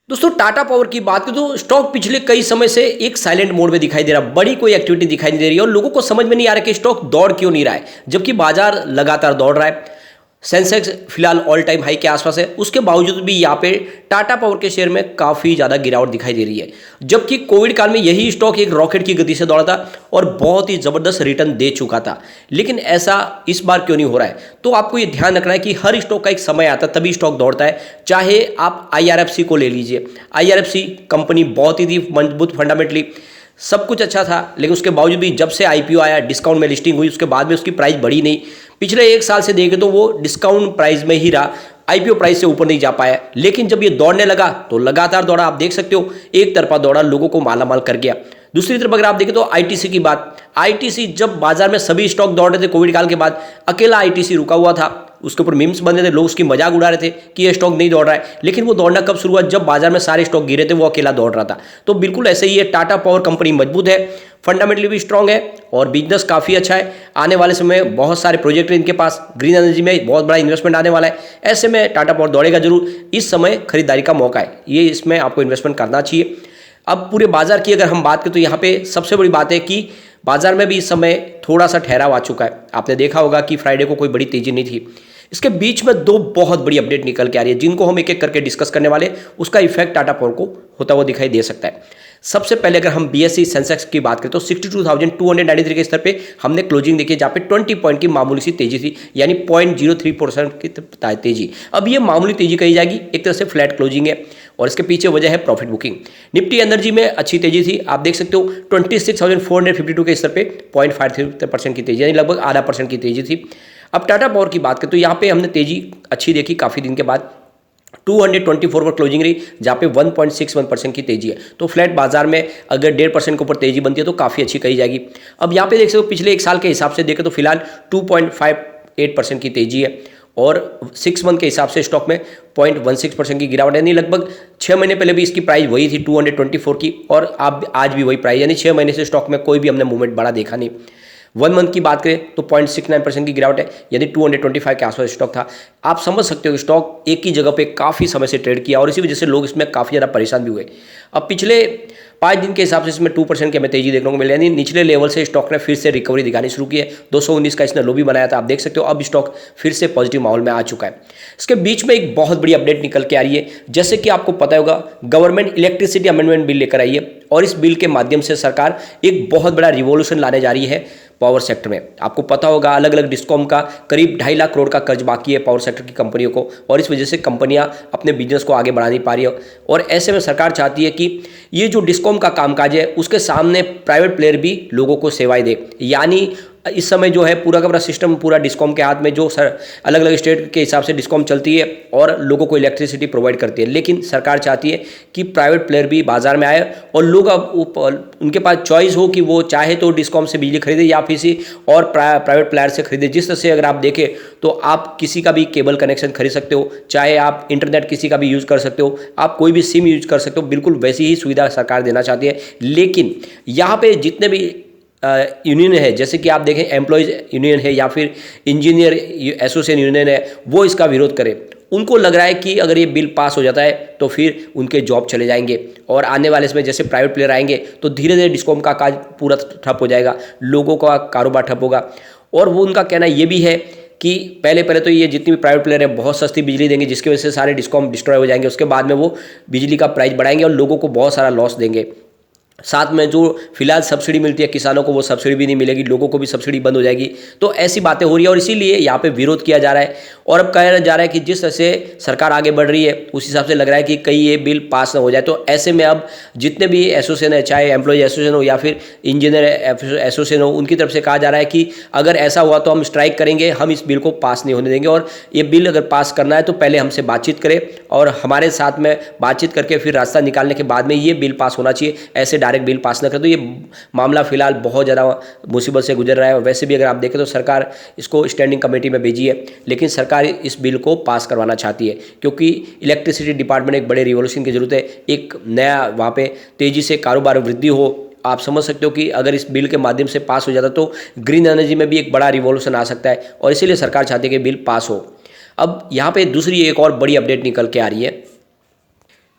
दोस्तों टाटा पावर की बात करें तो स्टॉक पिछले कई समय से एक साइलेंट मोड में दिखाई दे रहा है, बड़ी कोई एक्टिविटी दिखाई नहीं दे रही है और लोगों को समझ में नहीं आ रहा कि स्टॉक दौड़ क्यों नहीं रहा है, जबकि बाजार लगातार दौड़ रहा है। सेंसेक्स फिलहाल ऑल टाइम हाई के आसपास है, उसके बावजूद भी यहाँ पे टाटा पावर के शेयर में काफ़ी ज़्यादा गिरावट दिखाई दे रही है, जबकि कोविड काल में यही स्टॉक एक रॉकेट की गति से दौड़ा था और बहुत ही ज़बरदस्त रिटर्न दे चुका था। लेकिन ऐसा इस बार क्यों नहीं हो रहा है? तो आपको ये ध्यान रखना है कि हर स्टॉक का एक समय आता है तभी स्टॉक दौड़ता है। चाहे आप IRFC को ले लीजिए, IRFC कंपनी बहुत ही थी मजबूत, फंडामेंटली सब कुछ अच्छा था, लेकिन उसके बावजूद भी जब से IPO आया, डिस्काउंट में लिस्टिंग हुई, उसके बाद में उसकी प्राइस बढ़ी नहीं। पिछले एक साल से देखें तो वो डिस्काउंट प्राइस में ही रहा, IPO प्राइस से ऊपर नहीं जा पाया। लेकिन जब ये दौड़ने लगा तो लगातार दौड़ा, आप देख सकते हो एक तरफा दौड़ा, लोगों को मालामाल कर गया। दूसरी तरफ अगर आप देखें तो ITC की बात, ITC जब बाजार में सभी स्टॉक दौड़ रहे थे कोविड काल के बाद, अकेला ITC रुका हुआ था, उसके ऊपर मीम्स बन रहे थे, लोग उसकी मजाक उड़ा रहे थे कि ये स्टॉक नहीं दौड़ रहा है। लेकिन वो दौड़ना कब शुरू हुआ? जब बाजार में सारे स्टॉक गिरे थे, वो अकेला दौड़ रहा था। तो बिल्कुल ऐसे ही है, टाटा पावर कंपनी मजबूत है, फंडामेंटली भी स्ट्रांग है और बिजनेस काफ़ी अच्छा है। आने वाले समय में बहुत सारे प्रोजेक्ट हैं इनके पास, ग्रीन एनर्जी में बहुत बड़ा इन्वेस्टमेंट आने वाला है। ऐसे में टाटा पावर दौड़ेगा जरूर, इस समय खरीदारी का मौका है, ये इसमें आपको इन्वेस्टमेंट करना चाहिए। अब पूरे बाजार की अगर हम बात करें तो यहाँ पे सबसे बड़ी बात है कि बाजार में भी इस समय थोड़ा सा ठहराव आ चुका है। आपने देखा होगा कि फ्राइडे को कोई बड़ी तेजी नहीं थी। इसके बीच में दो बहुत बड़ी अपडेट निकल के आ रही है, जिनको हम एक एक करके डिस्कस करने वाले, उसका इफेक्ट टाटा पावर को होता हुआ दिखाई दे सकता है। सबसे पहले अगर हम BSE सेंसेक्स की बात करें तो 62,293 के स्तर पे हमने क्लोजिंग देखी, जहाँ पे 20 पॉइंट की मामूली सी तेजी थी, यानी 0.03% की तेजी। अब ये मामूली तेजी कही जाएगी, एक तरह से फ्लैट क्लोजिंग है और इसके पीछे वजह है प्रॉफिट बुकिंग। निफ्टी एनर्जी में अच्छी तेजी थी, आप देख सकते हो 26,452 के स्तर पे 0.53% की तेजी, यानी लगभग आधा % की तेजी थी। अब टाटा पावर की बात करें तो यहाँ पे हमने तेजी अच्छी देखी काफ़ी दिन के बाद, 224 पर क्लोजिंग रही, जहाँ पे 1.61% की तेजी है। तो फ्लैट बाजार में अगर 1.5% के ऊपर तेजी बनती है तो काफ़ी अच्छी कही जाएगी। अब यहाँ पे देख सकते हो पिछले एक साल के हिसाब से देखें तो फिलहाल 2.58% की तेजी है और 6 मंथ के हिसाब से स्टॉक में 0.16% की गिरावट है, यानी लगभग 6 महीने पहले भी इसकी प्राइस वही थी 224 की और अब आज भी वही प्राइस, यानी 6 महीने से स्टॉक में कोई भी हमने मूवमेंट बड़ा देखा नहीं। 1 मंथ की बात करें तो 0.69% की गिरावट है, यानी 225 के आसपास स्टॉक था। आप समझ सकते हो कि स्टॉक एक ही जगह पे काफ़ी समय से ट्रेड किया और इसी वजह से लोग इसमें काफ़ी ज़्यादा परेशान भी हुए। अब पिछले 5 दिन के हिसाब से इसमें 2% की हमें तेजी देखने को मिली, यानी निचले लेवल से स्टॉक ने फिर से रिकवरी दिखानी शुरू की है। 219 का इसने लो भी बनाया था, आप देख सकते हो अब स्टॉक फिर से पॉजिटिव माहौल में आ चुका है। इसके बीच में एक बहुत बड़ी अपडेट निकल के आ रही है, जैसे कि आपको पता होगा गवर्नमेंट इलेक्ट्रिसिटी अमेंडमेंट बिल लेकर आई है और इस बिल के माध्यम से सरकार एक बहुत बड़ा रिवॉल्यूशन लाने जा रही है पावर सेक्टर में। आपको पता होगा अलग अलग डिस्कॉम का करीब 2.5 लाख करोड़ का कर्ज बाकी है पावर सेक्टर की कंपनियों को और इस वजह से कंपनियां अपने बिजनेस को आगे बढ़ा नहीं पा रही है और ऐसे में सरकार चाहती है कि ये जो डिस्कॉम का कामकाज है उसके सामने प्राइवेट प्लेयर भी लोगों को सेवाएं दे। यानी इस समय जो है पूरा का पूरा सिस्टम पूरा डिस्कॉम के हाथ में, जो अलग अलग स्टेट के हिसाब से डिस्कॉम चलती है और लोगों को इलेक्ट्रिसिटी प्रोवाइड करती है, लेकिन सरकार चाहती है कि प्राइवेट प्लेयर भी बाजार में आए और लोग अब उनके पास चॉइस हो कि वो चाहे तो डिस्कॉम से बिजली खरीदे या किसी और प्राइवेट प्लेयर से खरीदे। जिस तरह से अगर आप देखें तो आप किसी का भी केबल कनेक्शन खरीद सकते हो, चाहे आप इंटरनेट किसी का भी यूज़ कर सकते हो, आप कोई भी सिम यूज कर सकते हो, बिल्कुल वैसी ही सुविधा सरकार देना चाहती है। लेकिन यहाँ पे जितने भी यूनियन है, जैसे कि आप देखें एम्प्लॉयज़ यूनियन है या फिर इंजीनियर एसोसिएशन यूनियन है, वो इसका विरोध करें। उनको लग रहा है कि अगर ये बिल पास हो जाता है तो फिर उनके जॉब चले जाएंगे और आने वाले इसमें जैसे प्राइवेट प्लेयर आएंगे तो धीरे धीरे डिस्कॉम का काज पूरा ठप हो जाएगा, लोगों का कारोबार ठप होगा। और वो उनका कहना ये भी है कि पहले तो ये जितनी भी प्राइवेट प्लेयर है बहुत सस्ती बिजली देंगे, जिसकी वजह से सारे डिस्कॉम डिस्ट्रॉय हो जाएंगे। उसके बाद में वो बिजली का प्राइस बढ़ाएंगे और लोगों को बहुत सारा लॉस देंगे। साथ में जो फिलहाल सब्सिडी मिलती है किसानों को, वो सब्सिडी भी नहीं मिलेगी, लोगों को भी सब्सिडी बंद हो जाएगी। तो ऐसी बातें हो रही है और इसीलिए यहाँ पे विरोध किया जा रहा है और अब कहा जा रहा है कि जिस तरह से सरकार आगे बढ़ रही है उस हिसाब से लग रहा है कि कहीं ये बिल पास ना हो जाए। तो ऐसे में अब जितने भी एसोसिएशन है, चाहे एम्प्लॉय एसोसिएशन हो या फिर इंजीनियर एसोसिएशन हो, उनकी तरफ से कहा जा रहा है कि अगर ऐसा हुआ तो हम स्ट्राइक करेंगे, हम इस बिल को पास नहीं होने देंगे और ये बिल अगर पास करना है तो पहले हमसे बातचीत करें और हमारे साथ में बातचीत करके फिर रास्ता निकालने के बाद में ये बिल पास होना चाहिए, ऐसे डायरेक्ट बिल पास न करें। तो ये मामला फिलहाल बहुत ज़्यादा मुसीबत से गुजर रहा है। वैसे भी अगर आप देखें तो सरकार इसको स्टैंडिंग कमेटी में भेजी है, लेकिन सरकार इस बिल को पास करवाना चाहती है क्योंकि इलेक्ट्रिसिटी डिपार्टमेंट एक बड़े रिवॉल्यूशन की जरूरत है, एक नया वहाँ पे तेज़ी से कारोबार वृद्धि हो। आप समझ सकते हो कि अगर इस बिल के माध्यम से पास हो जाता तो ग्रीन एनर्जी में भी एक बड़ा रिवॉल्यूशन आ सकता है और इसीलिए सरकार चाहती है कि बिल पास हो। अब यहाँ पे दूसरी एक और बड़ी अपडेट निकल के आ रही है,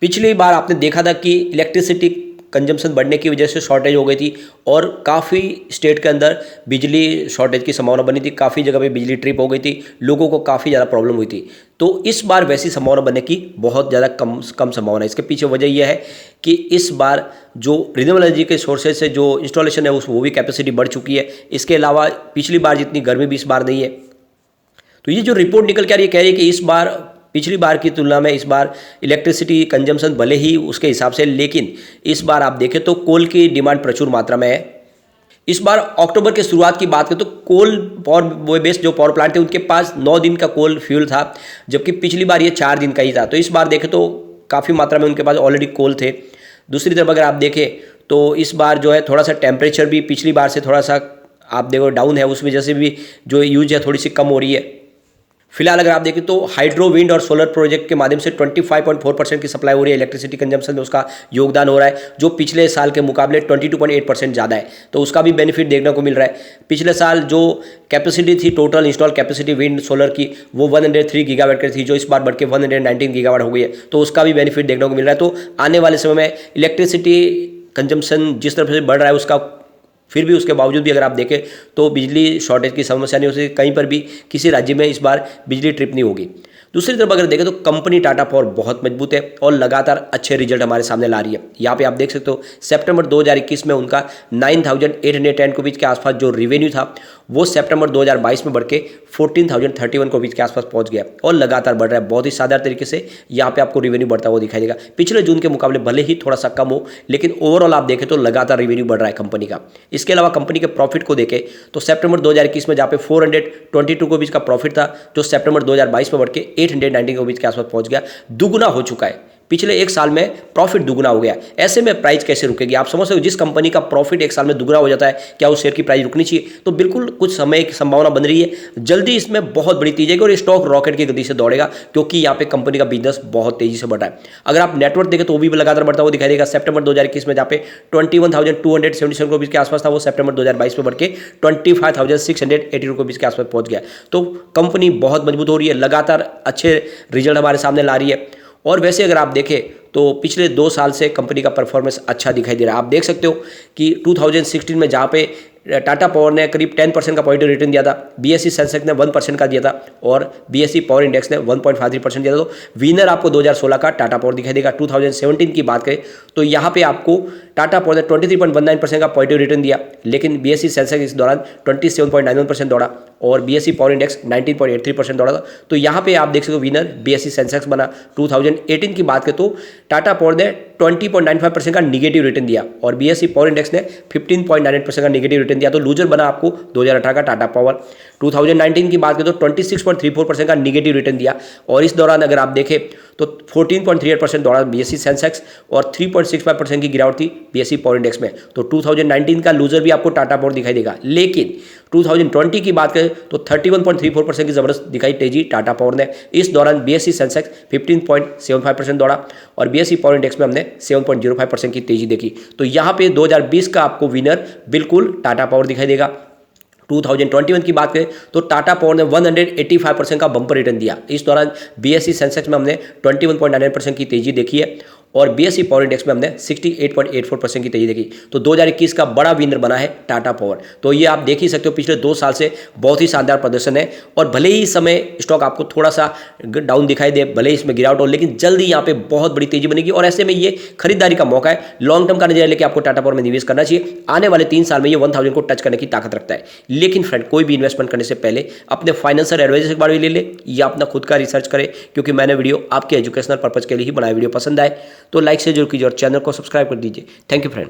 पिछली बार आपने देखा था कि इलेक्ट्रिसिटी कंजम्पशन बढ़ने की वजह से शॉर्टेज हो गई थी और काफ़ी स्टेट के अंदर बिजली शॉर्टेज की संभावना बनी थी, काफ़ी जगह पे बिजली ट्रिप हो गई थी, लोगों को काफ़ी ज़्यादा प्रॉब्लम हुई थी। तो इस बार वैसी संभावना बनने की बहुत ज़्यादा कम संभावना है। इसके पीछे वजह यह है कि इस बार जो रिन्यूएबल एनर्जी के सोर्सेज से जो इंस्टॉलेशन है वो भी कैपेसिटी बढ़ चुकी है। इसके अलावा पिछली बार जितनी गर्मी भी इस बार नहीं है। तो ये जो रिपोर्ट निकल के आ रही है कह रही है कि इस बार पिछली बार की तुलना में इस बार इलेक्ट्रिसिटी कंजम्पशन भले ही उसके हिसाब से, लेकिन इस बार आप देखें तो कोल की डिमांड प्रचुर मात्रा में है। इस बार अक्टूबर के शुरुआत की बात करें तो कोल पावर बेस्ड जो पावर प्लांट थे उनके पास 9 दिन का कोल फ्यूल था, जबकि पिछली बार ये 4 दिन का ही था। तो इस बार देखें तो काफ़ी मात्रा में उनके पास ऑलरेडी कोल थे। दूसरी तरफ अगर आप देखें तो इस बार जो है थोड़ा सा टेम्परेचर भी पिछली बार से थोड़ा सा आप देखो डाउन है, उस वजह से भी जो यूज है थोड़ी सी कम हो रही है। फिलहाल अगर आप देखें तो हाइड्रो विंड और सोलर प्रोजेक्ट के माध्यम से 25.4% की सप्लाई हो रही है, इलेक्ट्रिसिटी कंजम्पशन में उसका योगदान हो रहा है, जो पिछले साल के मुकाबले 22.8% ज़्यादा है। तो उसका भी बेनिफिट देखने को मिल रहा है। पिछले साल जो कैपेसिटी थी total install capacity wind solar की वो 103 गीगावाट की थी, जो इस बार बढ़ के 119 गीगावाट हो गई है। तो उसका भी बेनिफिट देखने को मिल रहा है। तो आने वाले समय में इलेक्ट्रिसिटी कंजम्पशन जिस तरफ से बढ़ रहा है उसका फिर भी उसके बावजूद भी अगर आप देखें तो बिजली शॉर्टेज की समस्या नहीं हो सकती, कहीं पर भी किसी राज्य में इस बार बिजली ट्रिप नहीं होगी। दूसरी तरफ अगर देखें तो कंपनी टाटा पावर बहुत मजबूत है और लगातार अच्छे रिजल्ट हमारे सामने ला रही है। यहाँ पे आप देख सकते हो सितंबर 2021 में उनका 9810 करोड़ के आसपास जो रेवेन्यू था वो सितंबर 2022 में बढ़ के 14,031 करोड़ के आसपास पहुंच गया और लगातार बढ़ रहा है। बहुत ही शानदार तरीके से यहाँ पे आपको रेवेन्यू बढ़ता हुआ दिखाई देगा। पिछले जून के मुकाबले भले ही थोड़ा सा कम हो, लेकिन ओवरऑल आप देखें तो लगातार रेवेन्यू बढ़ रहा है कंपनी का। इसके अलावा कंपनी के प्रॉफिट को देखें तो सितंबर 2021 में जहाँ पे 422 करोड़ का प्रॉफिट था, जो सितंबर 2022 में बढ़ के 819 करोड़ के आसपास पहुंच गया, दुगुना हो चुका है। पिछले एक साल में प्रॉफिट दुगुना हो गया। ऐसे में प्राइस कैसे रुकेगी? आप समझ सकते हो, जिस कंपनी का प्रॉफिट एक साल में दुगुना हो जाता है, क्या उस शेयर की प्राइस रुकनी चाहिए? तो बिल्कुल कुछ समय की संभावना बन रही है, जल्दी इसमें बहुत बड़ी तेजी आएगी और स्टॉक रॉकेट की गति से दौड़ेगा, क्योंकि यहाँ पे कंपनी का बिजनेस बहुत तेजी से बढ़ रहा है। अगर आप नेटवर्क देखें तो वो भी लगातार बढ़ता हुआ दिखाई देगा। सितंबर 2021 में जहाँ पे 21,277 करोड़ के आसपास था, वो सितंबर 2022 में बढ़ के 25,680 करोड़ के आसपास पहुंच गया। तो कंपनी बहुत मजबूत हो रही है, लगातार अच्छे रिजल्ट हमारे सामने ला रही है। और वैसे अगर आप देखें तो पिछले 2 साल से कंपनी का परफॉर्मेंस अच्छा दिखाई दे रहा है। आप देख सकते हो कि 2016 में जहाँ पे टाटा पावर ने करीब 10% का पॉजिटिव रिटर्न दिया था, बीएसई सेंसेक्स ने 1% का दिया था और बीएसई पावर इंडेक्स ने 1.53% दिया था। तो विनर आपको 2016 का टाटा पावर दिखाई देगा। 2017 की बात करें तो यहाँ पे आपको टाटा पावर ने 23.19% का पॉजिटिव रिटर्न दिया, लेकिन बीएसई सेंसेक्स इस दौरान 27.91% दौड़ा और बीएसई पावर इंडेक्स 19.83% दौड़ा था। तो यहाँ पे आप देख सकते हो विनर बीएसई सेंसेक्स बना। 2018 की बात करें तो टाटा पावर ने 20.95% का निगेटिव रिटर्न दिया और बीएसई पावर इंडेक्स ने 15.98% का निगेटिव रिटर्न दिया। तो लूजर बना आपको 2018 का टाटा पावर। 2019 की बात करें तो 26.34% का निगेटिव रिटर्न दिया और इस दौरान अगर आप देखें तो 14.38% दौड़ा बीएसई सेंसेक्स और 3.65% की गिरावट थी बीएसई पावर इंडेक्स में। तो 2019 का लूजर भी आपको टाटा पावर दिखाई देगा। लेकिन 2020 की बात करें तो 31.34% की जबरदस्त दिखाई तेजी टाटा पावर ने। इस दौरान बीएसई सेंसेक्स 15.75% दौड़ा और बीएसई पावर इंडेक्स में हमने 7.05% की तेजी देखी। तो यहाँ पे 2020 का आपको विनर बिल्कुल टाटा पावर दिखाई देगा। 2021 की बात करें तो टाटा पावर ने 185% का बम्पर रिटर्न दिया। इस दौरान बीएसई सेंसेक्स में हमने 21.99% की तेजी देखी है और बीएसई पावर इंडेक्स में हमने 68.84% की तेजी देखी। तो 2021 का बड़ा विनर बना है टाटा पावर। तो ये आप देख ही सकते हो पिछले 2 साल से बहुत ही शानदार प्रदर्शन है और भले ही समय स्टॉक आपको थोड़ा सा डाउन दिखाई दे, भले ही इसमें गिरावट हो, लेकिन जल्दी यहाँ पे बहुत बड़ी तेजी बनेगी और ऐसे में ये खरीदारी का मौका है। लॉन्ग टर्म का नजरिया लेके आपको टाटा पावर में निवेश करना चाहिए। आने वाले 3 साल में ये 1000 को टच करने की ताकत रखता है। लेकिन फ्रेंड, कोई भी इन्वेस्टमेंट करने से पहले अपने फाइनेंशियल एडवाइजर से एक बार भी ले ले या अपना खुद का रिसर्च करें, क्योंकि मैंने वीडियो आपके एजुकेशनल पर्पज के लिए ही बनाया। वीडियो पसंद आए तो लाइक से जरूर कीजिए और चैनल को सब्सक्राइब कर दीजिए। Thank you friend.